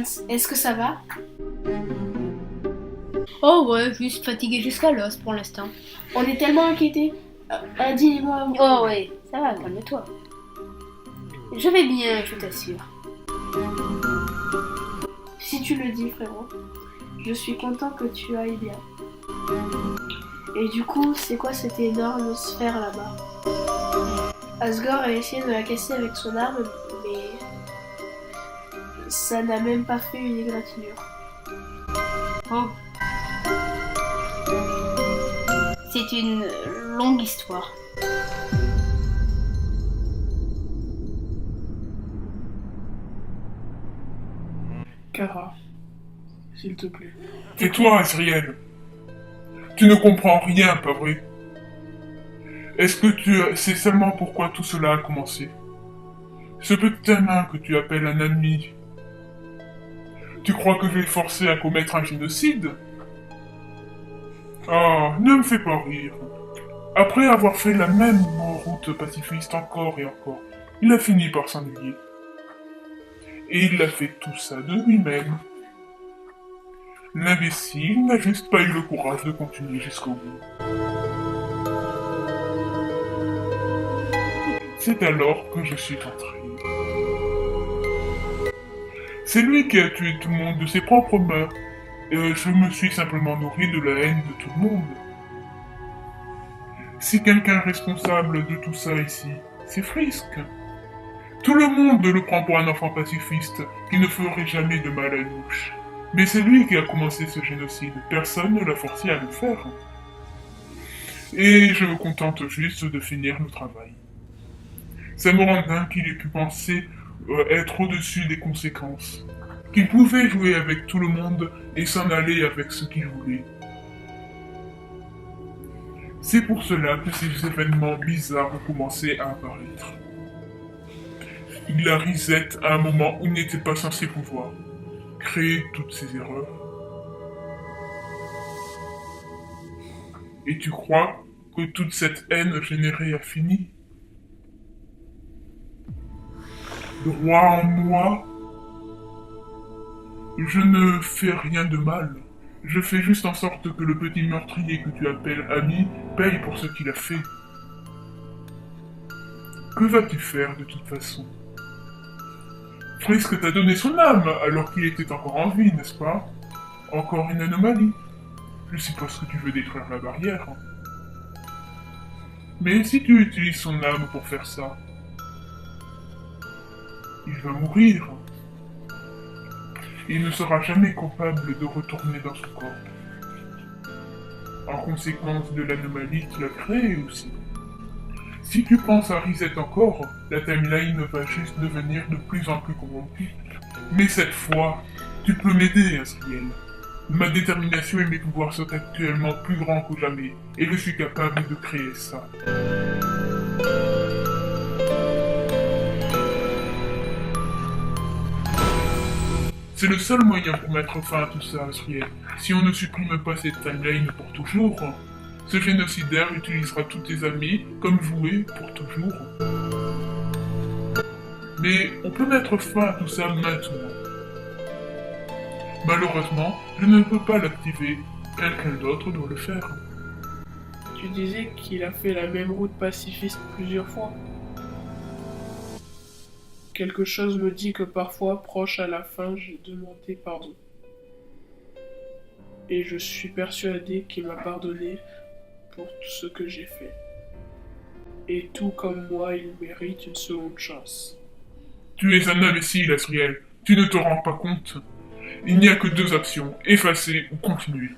Hans, est-ce que ça va? Oh ouais, juste fatigué jusqu'à l'os pour l'instant. On est tellement inquiétés. Adi et moi. Oh ouais, ça va, calme-toi. Je vais bien, je t'assure. Si tu le dis, frérot, je suis content que tu ailles bien. Et du coup, c'est quoi cette énorme sphère là-bas? Asgore a essayé de la casser avec son arme, mais ça n'a même pas fait une égratignure. Oh. C'est une longue histoire. Kara, s'il te plaît. Tais-toi, Azriel. Tu ne comprends rien, pas vrai? Est-ce que tu sais seulement pourquoi tout cela a commencé? Ce petit nain que tu appelles un ami. Tu crois que je vais forcer à commettre un génocide? Oh, ne me fais pas rire. Après avoir fait la même route pacifiste encore et encore, il a fini par s'ennuyer. Et il a fait tout ça de lui-même. L'imbécile n'a juste pas eu le courage de continuer jusqu'au bout. C'est alors que je suis entré. C'est lui qui a tué tout le monde de ses propres mains. Je me suis simplement nourri de la haine de tout le monde. Si quelqu'un est responsable de tout ça ici, c'est Frisk. Tout le monde le prend pour un enfant pacifiste qui ne ferait jamais de mal à une mouche. Mais c'est lui qui a commencé ce génocide. Personne ne l'a forcé à le faire. Et je me contente juste de finir le travail. Ça me rend dingue qu'il ait pu penser être au-dessus des conséquences. Qu'il pouvait jouer avec tout le monde et s'en aller avec ce qu'il voulait. C'est pour cela que ces événements bizarres ont commencé à apparaître. Il a reset à un moment où il n'était pas censé pouvoir créer toutes ces erreurs. Et tu crois que toute cette haine générée a fini? Droit en moi? Je ne fais rien de mal. Je fais juste en sorte que le petit meurtrier que tu appelles ami paye pour ce qu'il a fait. Que vas-tu faire de toute façon? Frisk t'a donné son âme alors qu'il était encore en vie, n'est-ce pas? Encore une anomalie. Je suppose que tu veux détruire la barrière. Mais si tu utilises son âme pour faire ça, il va mourir. Il ne sera jamais capable de retourner dans son corps. En conséquence de l'anomalie qu'il a créée aussi. Si tu penses à reset encore, la timeline va juste devenir de plus en plus corrompue. Mais cette fois, tu peux m'aider, Azriel. Ma détermination et mes pouvoirs sont actuellement plus grands que jamais, et je suis capable de créer ça. C'est le seul moyen pour mettre fin à tout ça, Azriel. Si on ne supprime pas cette timeline pour toujours, ce génocidaire utilisera tous tes amis comme jouets pour toujours. Mais on peut mettre fin à tout ça maintenant. Malheureusement, je ne peux pas l'activer. Quelqu'un d'autre doit le faire. Tu disais qu'il a fait la même route pacifiste plusieurs fois. Quelque chose me dit que parfois, proche à la fin, j'ai demandé pardon. Et je suis persuadé qu'il m'a pardonné pour tout ce que j'ai fait. Et tout comme moi, il mérite une seconde chance. Tu es un imbécile, Azriel. Tu ne te rends pas compte. Il n'y a que deux options, effacer ou continuer.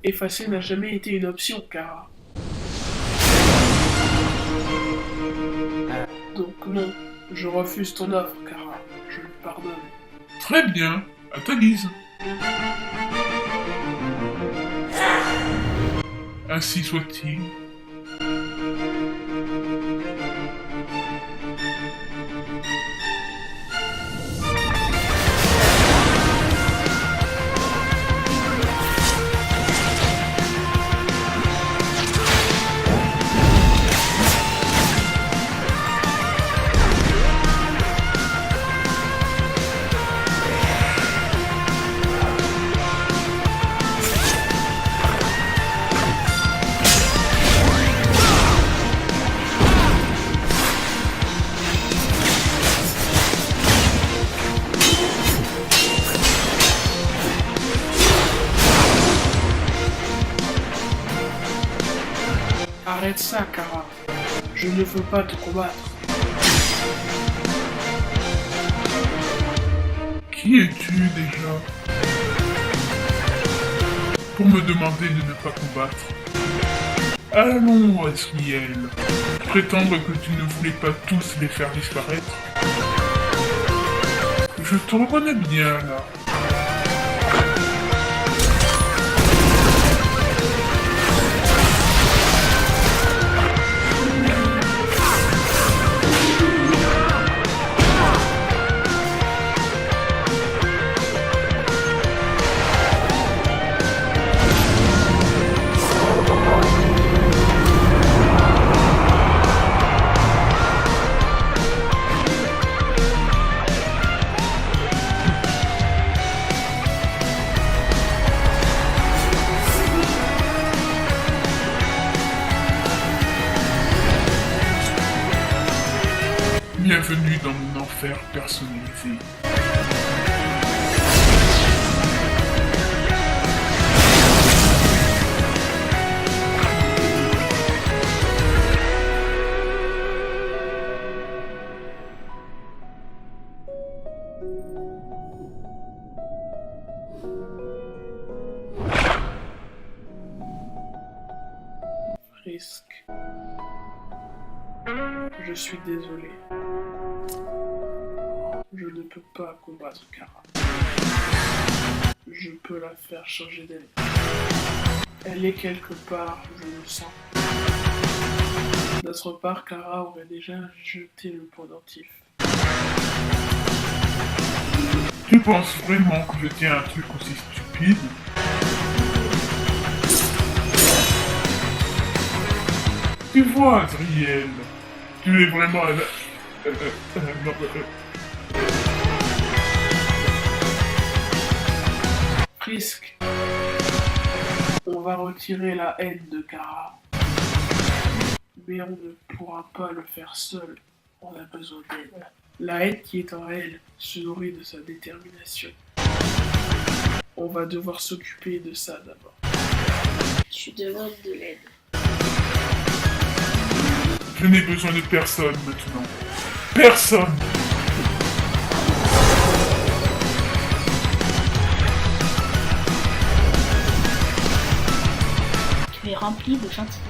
Effacer n'a jamais été une option, Kara. Donc non, je refuse ton offre, Kara. Je le pardonne. Très bien, à ta guise. Ainsi soit-il. Arrête ça, Kara. Je ne veux pas te combattre. Qui es-tu déjà? Pour me demander de ne pas combattre. Allons, Asriel. Prétendre que tu ne voulais pas tous les faire disparaître. Je te reconnais bien, là. Bienvenue dans mon enfer personnalisé. Frisk. Je suis désolé. Je ne peux pas combattre Kara. Je peux la faire changer d'avis. Elle est quelque part, je le sens. D'autre part, Kara aurait déjà jeté le pendentif. Tu penses vraiment que je tiens un truc aussi stupide? Tu vois, Azriel, tu es vraiment un... Frisk, on va retirer la haine de Kara. Mais on ne pourra pas le faire seul. On a besoin d'elle. La haine qui est en elle se nourrit de sa détermination. On va devoir s'occuper de ça d'abord. Tu demandes de l'aide. Je n'ai besoin de personne maintenant. Personne! Tu es rempli de gentillesse.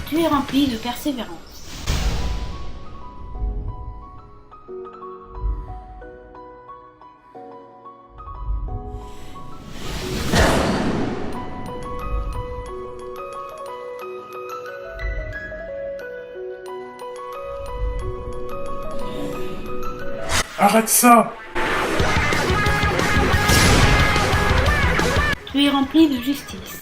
Tu es rempli de persévérance. Arrête ça! Tu es rempli de justice.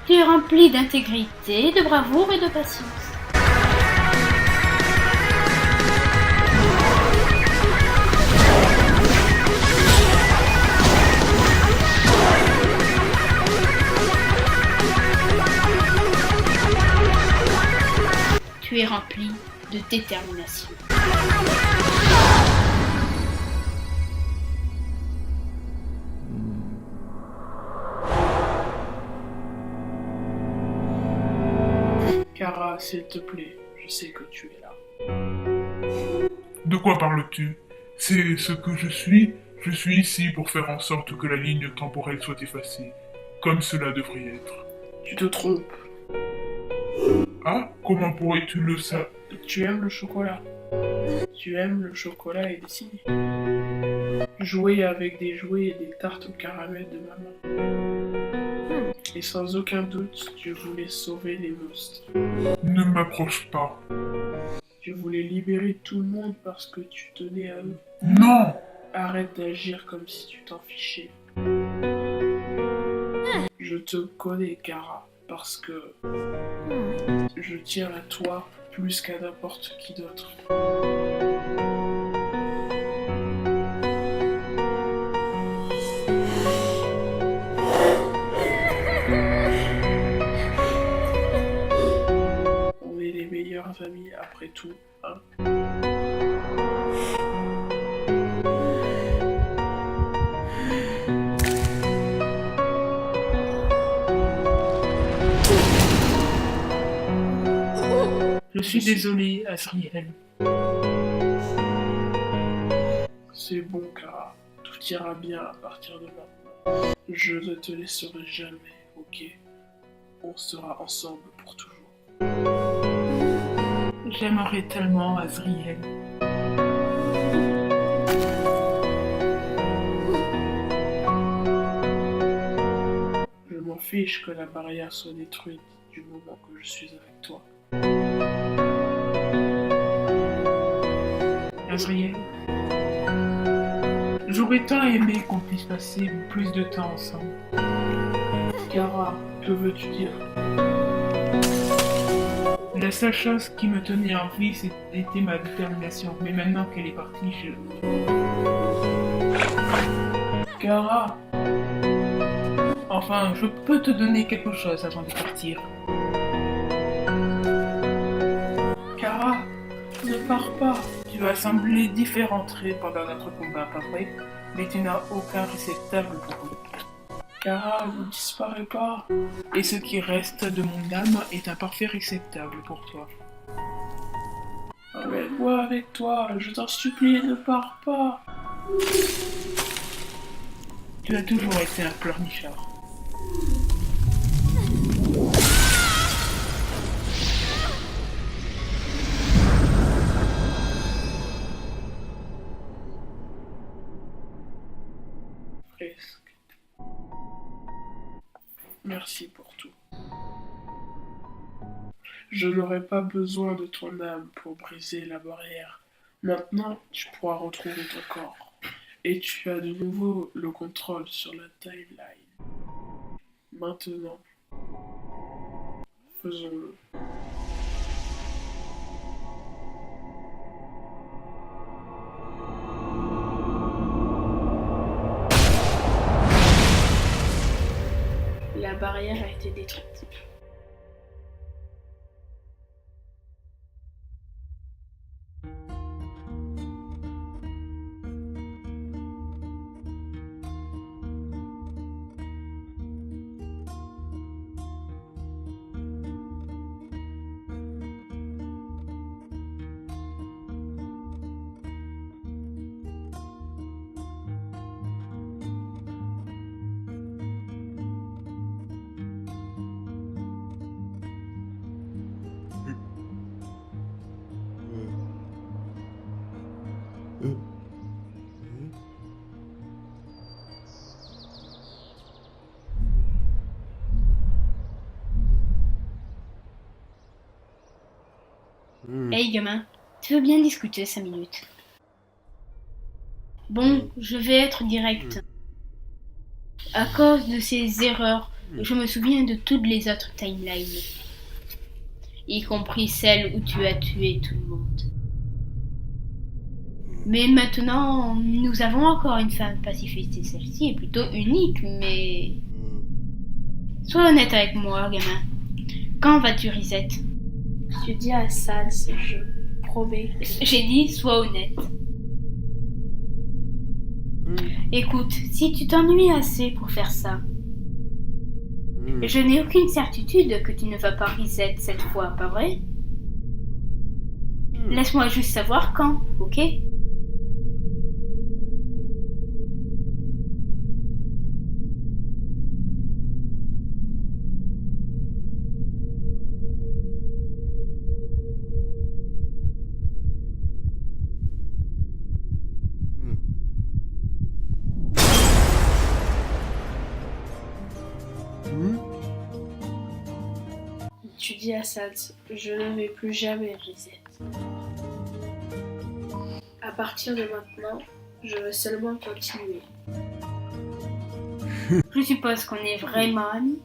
Tu es rempli d'intégrité, de bravoure et de patience. Tu es rempli de détermination. Kara, s'il te plaît, je sais que tu es là. De quoi parles-tu? C'est ce que je suis? Je suis ici pour faire en sorte que la ligne temporelle soit effacée, comme cela devrait être. Tu te trompes. Ah, comment pourrais-tu le savoir? Tu aimes le chocolat. Tu aimes le chocolat et dessiner. Jouer avec des jouets et des tartes au caramel de maman. Et sans aucun doute, tu voulais sauver les monstres. Ne m'approche pas. Tu voulais libérer tout le monde parce que tu tenais à eux. Non! Arrête d'agir comme si tu t'en fichais. Je te connais, Kara, parce que je tiens à toi plus qu'à n'importe qui d'autre. amis après tout, hein. Je suis désolé, Azriel. C'est bon, Kara. Tout ira bien à partir de maintenant. Je ne te laisserai jamais, ok? On sera ensemble pour toujours. J'aimerais tellement Azriel. Je m'en fiche que la barrière soit détruite du moment que je suis avec toi. Azriel. J'aurais tant aimé qu'on puisse passer plus de temps ensemble. Kara, que veux-tu dire? La seule chose qui me tenait en vie, c'était ma détermination. Mais maintenant qu'elle est partie, Kara! Enfin, je peux te donner quelque chose avant de partir. Kara! Ne pars pas! Tu vas sembler différente pendant notre combat, pas vrai? Mais tu n'as aucun réceptacle pour eux. Kara, ne disparais pas! Et ce qui reste de mon âme est un parfait réceptacle pour toi. Emmène-moi avec toi, je t'en supplie, ne pars pas! Tu as toujours été un pleurnichard. Presque. Merci pour tout. Je n'aurai pas besoin de ton âme pour briser la barrière. Maintenant, tu pourras retrouver ton corps. Et tu as de nouveau le contrôle sur la timeline. Maintenant, faisons-le. La barrière a été détruite. Hey gamin, tu veux bien discuter 5 minutes? Bon, je vais être direct. À cause de ces erreurs, je me souviens de toutes les autres timelines, y compris celle où tu as tué tout le monde. Mais maintenant, nous avons encore une femme pacifiste et celle-ci est plutôt unique, mais... Sois honnête avec moi, gamin. Quand vas-tu reset? Tu dis à Sals, je promets. J'ai dit, sois honnête. Écoute, si tu t'ennuies assez pour faire ça, je n'ai aucune certitude que tu ne vas pas reset cette fois, pas vrai? Laisse-moi juste savoir quand, ok? Tu dis à Sals, je ne vais plus jamais reset. À partir de maintenant, je veux seulement continuer. Je suppose qu'on est vraiment amis.